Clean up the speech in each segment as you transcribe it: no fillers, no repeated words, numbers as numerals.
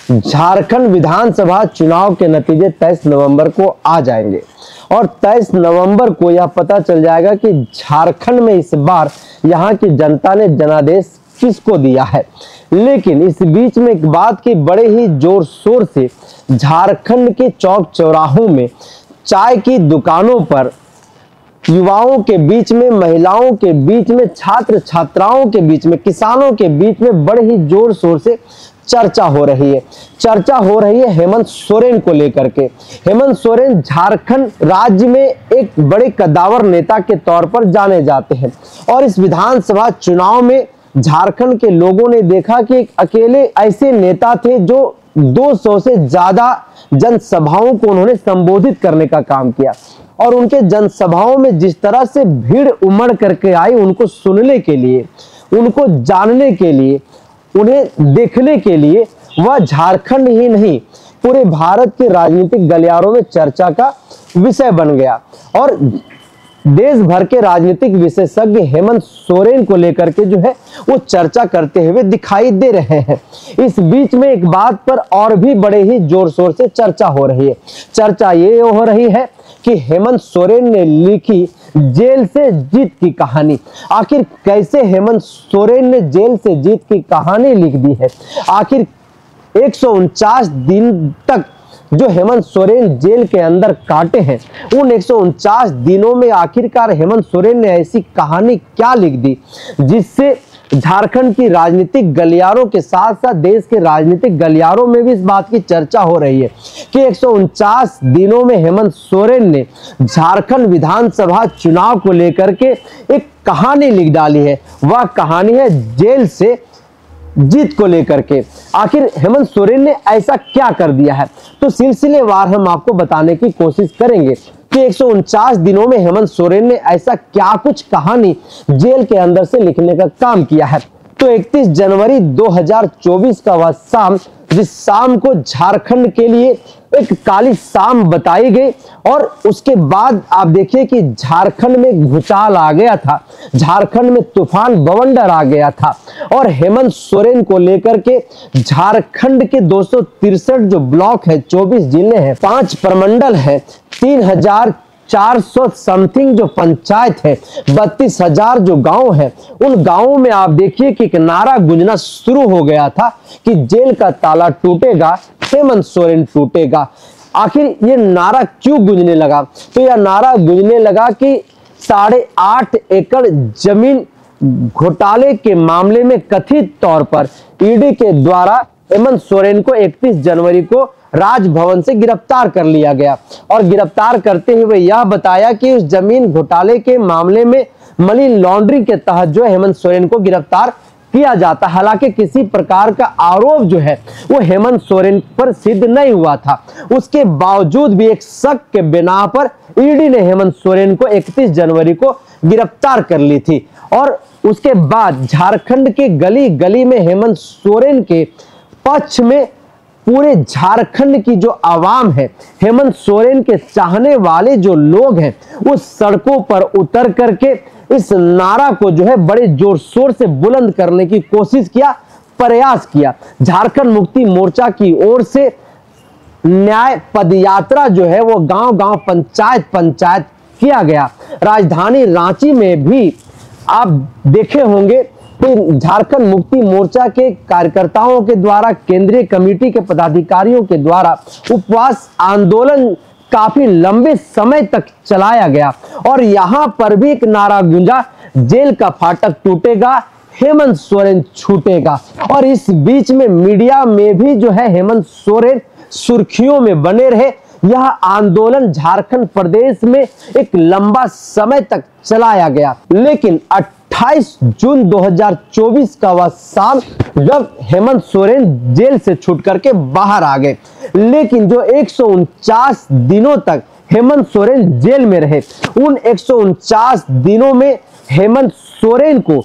झारखंड विधानसभा चुनाव के नतीजे 23 नवंबर को आ जाएंगे और 23 नवंबर को यह पता चल जाएगा कि झारखंड में इस बार यहाँ की जनता ने जनादेश किसको दिया है। लेकिन इस बीच में एक बात की बड़े ही जोर शोर से झारखंड के चौक चौराहों में, चाय की दुकानों पर, युवाओं के बीच में, महिलाओं के बीच में, छात्र छात्राओं के बीच में, किसानों के बीच में बड़े ही जोर शोर से चर्चा हो रही है। चर्चा हो रही है हेमंत सोरेन को लेकर के। हेमंत सोरेन झारखंड राज्य में एक बड़े कद्दावर नेता के तौर पर जाने जाते हैं और इस विधानसभा चुनाव में झारखंड के लोगों ने देखा कि एक अकेले ऐसे नेता थे जो 200 से ज्यादा जनसभाओं को उन्होंने संबोधित करने का काम किया और उनके जनसभाओं में जिस तरह से भीड़ उमड़ करके आई उनको सुनने के लिए, उनको जानने के लिए, उन्हें देखने के लिए, वह झारखंड ही नहीं पूरे भारत के राजनीतिक गलियारों में चर्चा का विषय बन गया और देश भर के राजनीतिक विशेषज्ञ हेमंत सोरेन को लेकर के जो है वो चर्चा करते हुए दिखाई दे रहे हैं। इस बीच में एक बात पर और भी बड़े ही जोर शोर से चर्चा हो रही है। चर्चा ये हो रही है कि हेमंत सोरेन ने लिखी जेल से जीत की कहानी। आखिर कैसे हेमंत सोरेन ने जेल से जीत की कहानी लिख दी है? आखिर 149 दिन तक जो हेमंत सोरेन जेल के अंदर काटे हैं, उन 149 दिनों में आखिरकार हेमंत सोरेन ने ऐसी कहानी क्या लिख दी जिससे झारखंड की राजनीतिक गलियारों के साथ साथ देश के राजनीतिक गलियारों में भी इस बात की चर्चा हो रही है कि 149 दिनों में हेमंत सोरेन ने झारखंड विधानसभा चुनाव को लेकर के एक कहानी लिख डाली है। वह कहानी है जेल से जीत को लेकर के। आखिर हेमंत सोरेन ने ऐसा क्या कर दिया है, तो सिलसिलेवार हम आपको बताने की कोशिश करेंगे कि 149 दिनों में हेमंत सोरेन ने ऐसा क्या कुछ कहानी जेल के अंदर से लिखने का काम किया है। तो 31 जनवरी 2024 का वह शाम, जिस शाम को झारखंड के लिए एक काली शाम बताई गई और उसके बाद आप देखिए कि झारखंड में भूचाल आ गया था, झारखंड में तूफान बवंडर आ गया था और हेमंत सोरेन को लेकर के झारखंड के 263 जो ब्लॉक है, 24 जिले हैं, 5 प्रमंडल है, 3,400 समथिंग जो पंचायत है, 32,000 जो गांव है, उन गांवों में आप देखिए कि एक नारा गूंजना शुरू हो गया था कि जेल का ताला टूटेगा, हेमंत सोरेन टूटेगा। आखिर ये नारा क्यों गूंजने लगा? तो यह नारा गूंजने लगा कि 8.5 एकड़ जमीन घोटाले के मामले में कथित तौर पर ईडी के द्वारा हेमंत सोरेन को 31 जनवरी को राजभवन से गिरफ्तार कर लिया गया और गिरफ्तार करते हुए यह बताया कि उस जमीन घोटाले के मामले में मनी लॉन्ड्रिंग के तहत जो हेमंत सोरेन को गिरफ्तार किया जाता। हालांकि किसी प्रकार का आरोप जो है वो हेमंत सोरेन पर सिद्ध नहीं हुआ था, उसके बावजूद भी एक शक के बिना पर ईडी ने हेमंत सोरेन को 31 जनवरी को गिरफ्तार कर ली थी और उसके बाद झारखंड के गली गली में हेमंत सोरेन के पक्ष में पूरे झारखंड की जो आवाम है, हेमंत सोरेन के चाहने वाले जो लोग हैं, वो सड़कों पर उतर करके इस नारा को जो है बड़े जोर शोर से बुलंद करने की कोशिश किया, प्रयास किया। झारखंड मुक्ति मोर्चा की ओर से न्याय पदयात्रा जो है वो गांव-गांव, पंचायत किया गया। राजधानी रांची में भी आप देखे होंगे कि झारखंड मुक्ति मोर्चा के कार्यकर्ताओं के द्वारा, केंद्रीय कमेटी के पदाधिकारियों के द्वारा उपवास आंदोलन काफी लंबे समय तक चलाया गया और यहां पर भी एक नारा गूंजा, जेल का फाटक टूटेगा, हेमंत सोरेन छूटेगा। और इस बीच में मीडिया में भी जो है हेमंत सोरेन सुर्खियों में बने रहे। यह आंदोलन झारखंड प्रदेश में एक लंबा समय तक चलाया गया, लेकिन 28 जून 2024 का वह शाम जब हेमंत सोरेन जेल से छूट करके बाहर आ गए, लेकिन जो 149 दिनों तक हेमंत सोरेन जेल में रहे, उन 149 दिनों में हेमंत सोरेन को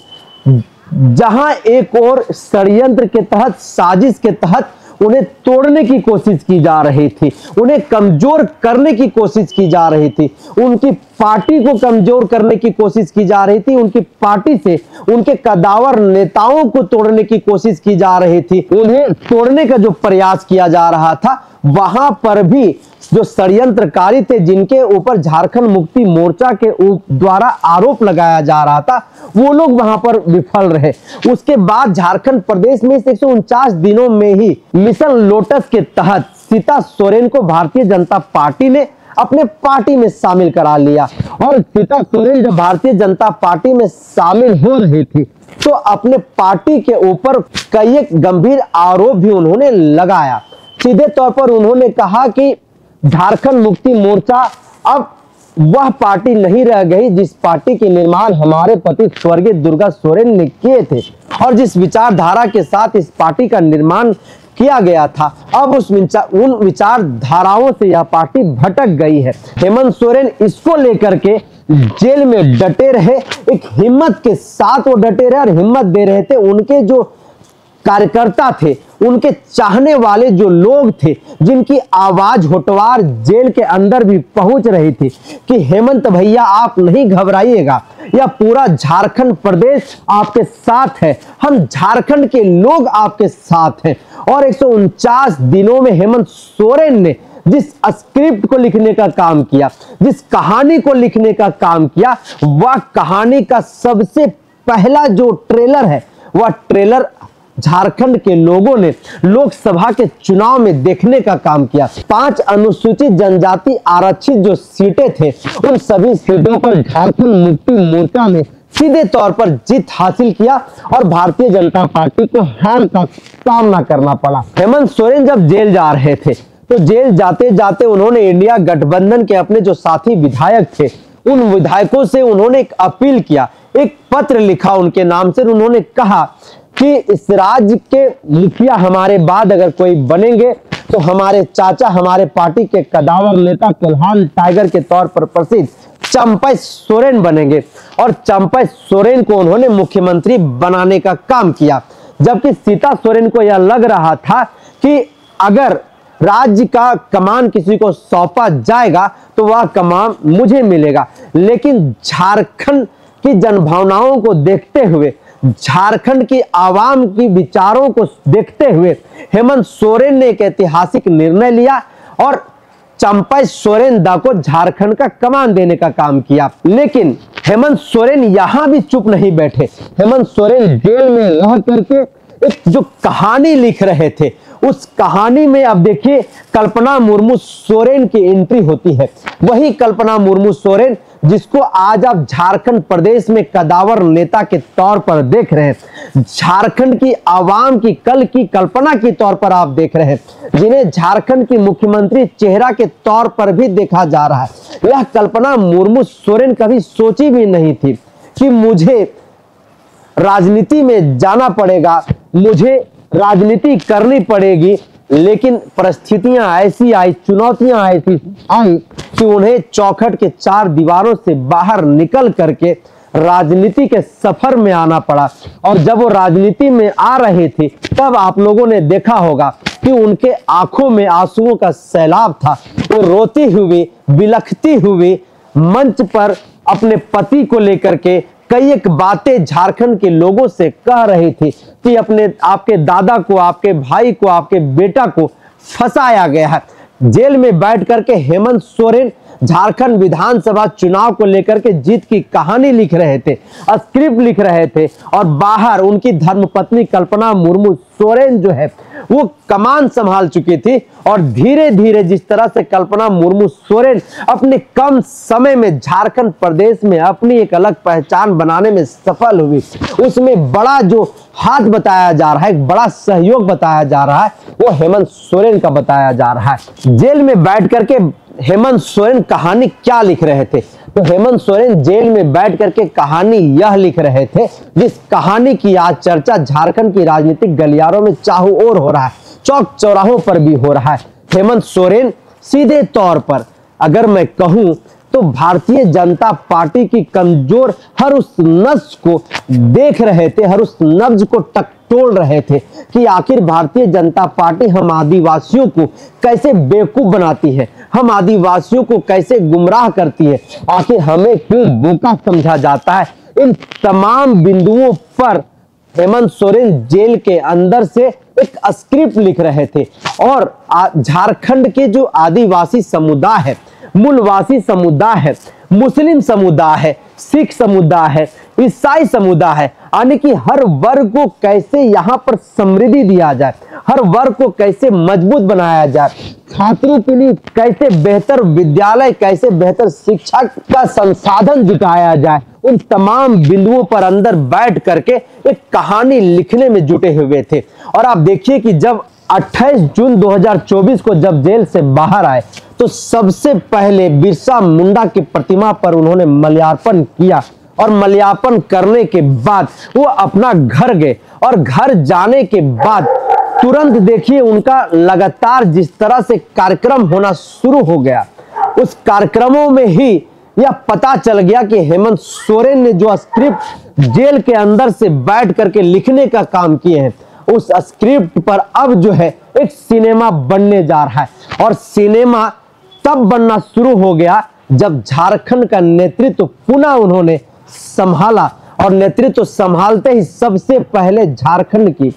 जहां एक और षड्यंत्र के तहत, साजिश के तहत उन्हें तोड़ने की कोशिश की जा रही थी, उन्हें कमजोर करने की कोशिश की जा रही थी, उनकी पार्टी को कमजोर करने की कोशिश की जा रही थी, उनकी पार्टी से उनके कदावर नेताओं को तोड़ने की कोशिश की जा रही थी, उन्हें तोड़ने का जो प्रयास किया जा रहा था, वहां पर भी जो षड्यंत्रकारी थे, जिनके ऊपर झारखंड मुक्ति मोर्चा के द्वारा आरोप लगाया जा रहा था, वो लोग वहां पर विफल रहे। उसके बाद झारखंड प्रदेश में 149 दिनों में ही मिशन लोटस के तहत सीता सोरेन को भारतीय जनता पार्टी ने अपने पार्टी में शामिल करा लिया। और सीता सोरेन जब भारतीय जनता पार्टी में शामिल हो रही थी तो अपने पार्टी के ऊपर कई एक गंभीर आरोप भी उन्होंने लगाया। सीधे तौर पर उन्होंने कहा कि झारखंड मुक्ति मोर्चा अब वह पार्टी नहीं रह गई जिस पार्टी के निर्माण हमारे पति स्वर्गीय दुर्गा सोरेन ने किए थे, और जिस विचारधारा के साथ इस पार्टी का निर्माण किया गया था, अब उन विचारधाराओं से यह पार्टी भटक गई है। हेमंत सोरेन इसको लेकर के जेल में डटे रहे, एक हिम्मत के साथ वो डटे रहे और हिम्मत दे रहे थे उनके जो कार्यकर्ता थे, उनके चाहने वाले जो लोग थे, जिनकी आवाज होटवार जेल के अंदर भी पहुंच रही थी कि हेमंत भैया आप नहीं घबराइएगा, यह पूरा झारखंड प्रदेश आपके साथ है, हम झारखंड के लोग आपके साथ हैं। और 149 दिनों में हेमंत सोरेन ने जिस स्क्रिप्ट को लिखने का काम किया, जिस कहानी को लिखने का काम किया, वह कहानी का सबसे पहला जो ट्रेलर है, वह ट्रेलर झारखंड के लोगों ने लोकसभा के चुनाव में देखने का काम किया। 5 अनुसूचित जनजाति आरक्षित जो सीटें थे, उन सभी सीटों पर झारखंड मुक्ति मोर्चा ने सीधे तौर पर जीत हासिल किया और भारतीय जनता पार्टी को हार का सामना करना पड़ा। हेमंत सोरेन जब जेल जा रहे थे तो जेल जाते जाते उन्होंने इंडिया गठबंधन के अपने जो साथी विधायक थे, उन विधायकों से उन्होंने एक अपील किया, एक पत्र लिखा उनके नाम से। उन्होंने कहा कि इस राज्य के मुखिया हमारे बाद अगर कोई बनेंगे तो हमारे चाचा, हमारे पार्टी के कदावर नेता, कोल्हान टाइगर के तौर पर प्रसिद्ध चंपई सोरेन बनेंगे। और चंपई सोरेन को उन्होंने मुख्यमंत्री बनाने का काम किया, जबकि सीता सोरेन को यह लग रहा था कि अगर राज्य का कमान किसी को सौंपा जाएगा तो वह कमान मुझे मिलेगा। लेकिन झारखंड की जनभावनाओं को देखते हुए, झारखंड की आवाम की विचारों को देखते हुए हेमंत सोरेन ने एक ऐतिहासिक निर्णय लिया और चंपई सोरेन दा को झारखंड का कमान देने का काम किया। लेकिन हेमंत सोरेन यहां भी चुप नहीं बैठे। हेमंत सोरेन जेल में रह करके एक जो कहानी लिख रहे थे, उस कहानी में अब देखिए कल्पना मुर्मू सोरेन की एंट्री होती है। वही कल्पना मुर्मू सोरेन जिसको आज आप झारखंड प्रदेश में कदावर नेता के तौर पर देख रहे हैं, झारखंड की आवाम की कल की कल्पना के तौर पर आप देख रहे हैं, जिन्हें झारखंड की मुख्यमंत्री चेहरा के तौर पर भी देखा जा रहा है। यह कल्पना मुर्मू सोरेन कभी सोची भी नहीं थी कि मुझे राजनीति में जाना पड़ेगा, मुझे राजनीति करनी पड़ेगी। लेकिन परिस्थितियां ऐसी आई, चुनौतियां ऐसी आई कि उन्हें चौखट के 4 दीवारों से बाहर निकल करके राजनीति के सफर में आना पड़ा। और जब वो राजनीति में आ रहे थे तब आप लोगों ने देखा होगा कि उनके आंखों में आंसुओं का सैलाब था। वो रोती हुई, बिलखती हुई मंच पर अपने पति को लेकर के कई एक बातें झारखंड के लोगों से कह रही थी कि आपके दादा को, आपके भाई को, आपके बेटा को फंसाया गया है। जेल में बैठ करके हेमंत सोरेन झारखंड विधानसभा चुनाव को लेकर के जीत की कहानी लिख रहे थे, स्क्रिप्ट लिख रहे थे, और बाहर उनकी धर्मपत्नी कल्पना मुर्मू सोरेन जो है वो कमान संभाल चुकी थी। और धीरे धीरे जिस तरह से कल्पना मुर्मू सोरेन अपने कम समय में झारखंड प्रदेश में अपनी एक अलग पहचान बनाने में सफल हुई, उसमें बड़ा जो हाथ बताया जा रहा है, एक बड़ा सहयोग बताया जा रहा है, वो हेमंत सोरेन का बताया जा रहा है। जेल में बैठ करके हेमंत सोरेन कहानी क्या लिख रहे थे? तो हेमंत सोरेन जेल में बैठ करके कहानी यह लिख रहे थे, जिस कहानी की आज चर्चा झारखंड की राजनीतिक गलियारों में चाहू ओर हो रहा है, चौक चौराहों पर भी हो रहा है। हेमंत सोरेन सीधे तौर पर अगर मैं कहूं तो भारतीय जनता पार्टी की कमजोर हर उस नस को देख रहे थे, हर उस नब्ज को टटोल रहे थे कि आखिर भारतीय जनता पार्टी हम आदिवासियों को कैसे बेवकूफ बनाती है, हम आदिवासियों को कैसे गुमराह करती है, आखिर हमें क्यों बोका समझा जाता है। इन तमाम बिंदुओं पर हेमंत सोरेन जेल के अंदर से एक स्क्रिप्ट लिख रहे थे और झारखंड के जो आदिवासी समुदाय है, मूलवासी समुदाय है, मुस्लिम समुदाय है, सिख समुदाय है, ईसाई समुदाय है, यानी कि हर वर्ग को कैसे यहाँ पर समृद्धि दिया जाए, हर वर्ग को कैसे मजबूत बनाया जाए, छात्रों के लिए कैसे बेहतर विद्यालय, कैसे बेहतर शिक्षा का संसाधन जुटाया जाए, उन तमाम बिंदुओं पर अंदर बैठ करके एक कहानी लिखने में जुटे हुए थे। और आप देखिए कि जब 28 जून 2024 को जब जेल से बाहर आए तो सबसे पहले बिरसा मुंडा की प्रतिमा पर उन्होंने माल्यार्पण किया और माल्यार्पण करने के बाद वो अपना घर गए और घर जाने के बाद तुरंत देखिए उनका लगातार जिस तरह से कार्यक्रम होना शुरू हो गया, उस कार्यक्रमों में ही यह पता चल गया कि हेमंत सोरेन ने जो स्क्रिप्ट जेल के अंदर से बैठ करके लिखने का काम किए हैं, उस स्क्रिप्ट पर अब जो है एक सिनेमा बनने जा रहा है। और सिनेमा तब बनना शुरू हो गया जब झारखंड का नेतृत्व पुनः उन्होंने संभाला और नेतृत्व संभालते ही सबसे पहले झारखंड की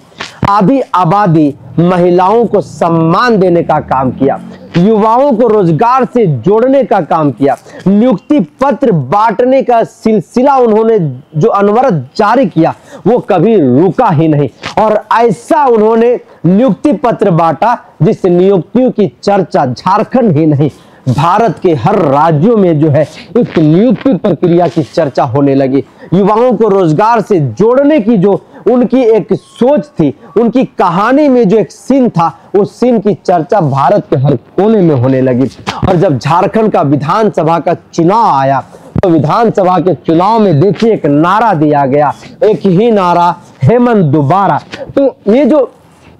आधी आबादी महिलाओं को सम्मान देने का काम किया, युवाओं को रोजगार से जोड़ने का काम किया, नियुक्ति पत्र बांटने का सिलसिला उन्होंने जो अनवरत जारी किया वो कभी रुका ही नहीं। और ऐसा उन्होंने नियुक्ति पत्र बांटा जिस नियुक्तियों की चर्चा झारखंड ही नहीं भारत के हर राज्यों में जो है इस नियुक्ति प्रक्रिया की चर्चा होने लगी। युवाओं को रोजगार से जोड़ने की जो उनकी एक सोच थी, उनकी कहानी में जो एक सीन था, उस सीन की चर्चा भारत के हर कोने में होने लगी। और जब झारखंड का विधानसभा का चुनाव आया तो विधानसभा के चुनाव में देखिए एक नारा दिया गया, एक ही नारा, हेमंत दोबारा। तो ये जो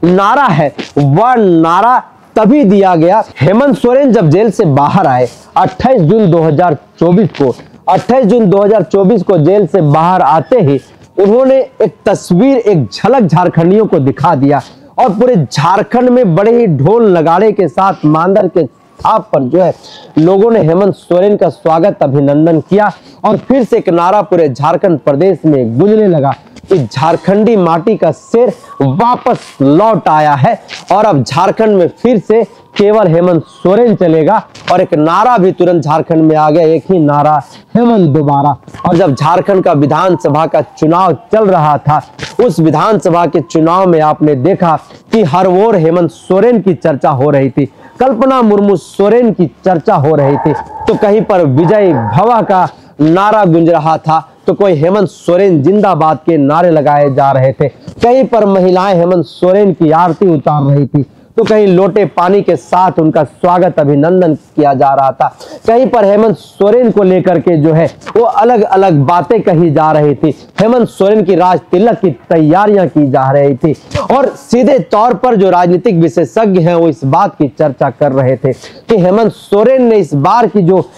नारा है वह नारा तभी दिया गया, हेमंत सोरेन जब जेल से बाहर आए 28 जून 2024 को जेल से बाहर आते ही उन्होंने एक तस्वीर, एक झलक झारखंडियों को दिखा दिया और पूरे झारखंड में बड़े ही ढोल नगाड़े के साथ मांदर के छाप पर जो है लोगों ने हेमंत सोरेन का स्वागत, अभिनंदन किया। और फिर से एक नारा पूरे झारखंड प्रदेश में गूंजने लगा कि झारखंडी माटी का शेर वापस लौट आया है और अब झारखंड में फिर से केवल हेमंत सोरेन चलेगा। और एक नारा भी तुरंत झारखंड में आ गया, एक ही नारा, हेमंत दोबारा। और जब झारखंड का विधानसभा का चुनाव चल रहा था, उस विधानसभा के चुनाव में आपने देखा कि हर ओर हेमंत सोरेन की चर्चा हो रही थी, कल्पना मुर्मू सोरेन की चर्चा हो रही थी, तो कहीं पर विजय भवा का नारा गूंज रहा था, तो कोई हेमंत सोरेन जिंदाबाद के नारे लगाए जा रहे थे, कहीं पर महिलाएं हेमंत सोरेन की आरती उतार रही थी, तो कहीं लोटे पानी के साथ उनका स्वागत, अभिनंदन किया जा रहा था, कहीं पर हेमंत सोरेन को लेकर के जो है वो अलग अलग बातें कही जा रही थी, हेमंत सोरेन की राज तिलक की तैयारियां की जा रही थी। और सीधे तौर पर जो राजनीतिक विशेषज्ञ हैं वो इस बात की चर्चा कर रहे थे कि हेमंत सोरेन ने इस बार की जो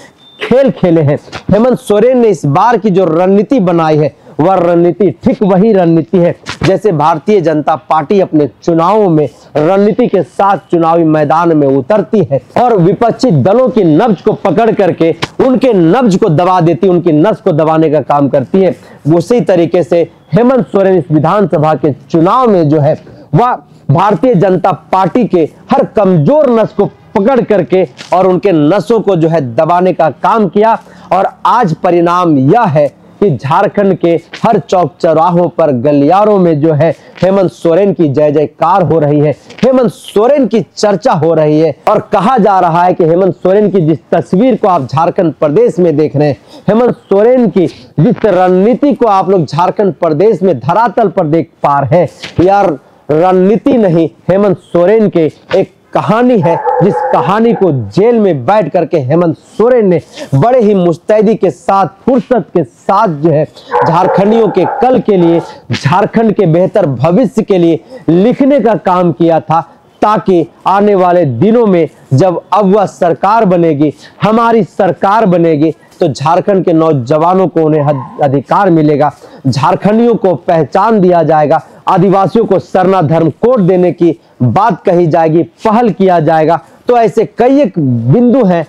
खेल खेले हैं, हेमंत सोरेन ने इस बार की जो रणनीति बनाई है वह रणनीति ठीक वही रणनीति है जैसे भारतीय जनता पार्टी अपने चुनावों में रणनीति के साथ चुनावी मैदान में उतरती है और विपक्षी दलों की नब्ज को पकड़ करके उनके नब्ज को दबा देती, उनकी नस को दबाने का काम करती है। उसी तरीके से हेमंत सोरेन इस विधानसभा के चुनाव में जो है वह भारतीय जनता पार्टी के हर कमजोर नस को पकड़ करके और उनके नसों को जो है दबाने का काम किया। और आज परिणाम यह है कि झारखंड के हर चौक चौराहों पर, गलियारों में जो है हेमंत सोरेन की जय जयकार हो रही है, हेमंत सोरेन की चर्चा हो रही है। और कहा जा रहा है कि हेमंत सोरेन की जिस तस्वीर को आप झारखंड प्रदेश में देख रहे हैं, हेमंत सोरेन की जिस रणनीति को आप लोग झारखंड प्रदेश में धरातल पर देख पा रहे हैं, यार रणनीति नहीं, हेमंत सोरेन के एक कहानी है, जिस कहानी को जेल में बैठ करके हेमंत सोरेन ने बड़े ही मुस्तैदी के साथ, फुर्सत के साथ जो है झारखंडियों के कल के लिए, झारखंड के बेहतर भविष्य के लिए लिखने का काम किया था, ताकि आने वाले दिनों में जब अब वह सरकार बनेगी, हमारी सरकार बनेगी, तो झारखंड के नौजवानों को उन्हें अधिकार मिलेगा, झारखंडियों को पहचान दिया जाएगा, आदिवासियों को सरना धर्म कोड देने की बात कही जाएगी, पहल किया जाएगा। तो ऐसे कई एक बिंदु हैं,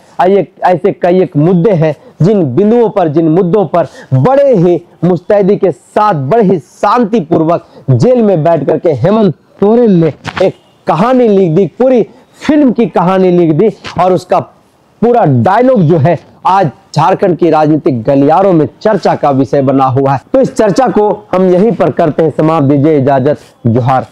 ऐसे कई एक मुद्दे हैं जिन बिंदुओं पर, जिन मुद्दों पर बड़े ही मुस्तैदी के साथ, बड़े ही शांतिपूर्वक जेल में बैठ करके हेमंत सोरेन ने एक कहानी लिख दी, पूरी फिल्म की कहानी लिख दी, और उसका पूरा डायलॉग जो है आज झारखंड की राजनीतिक गलियारों में चर्चा का विषय बना हुआ है। तो इस चर्चा को हम यहीं पर करते हैं समाप्त। दीजिए इजाजत। जोहार।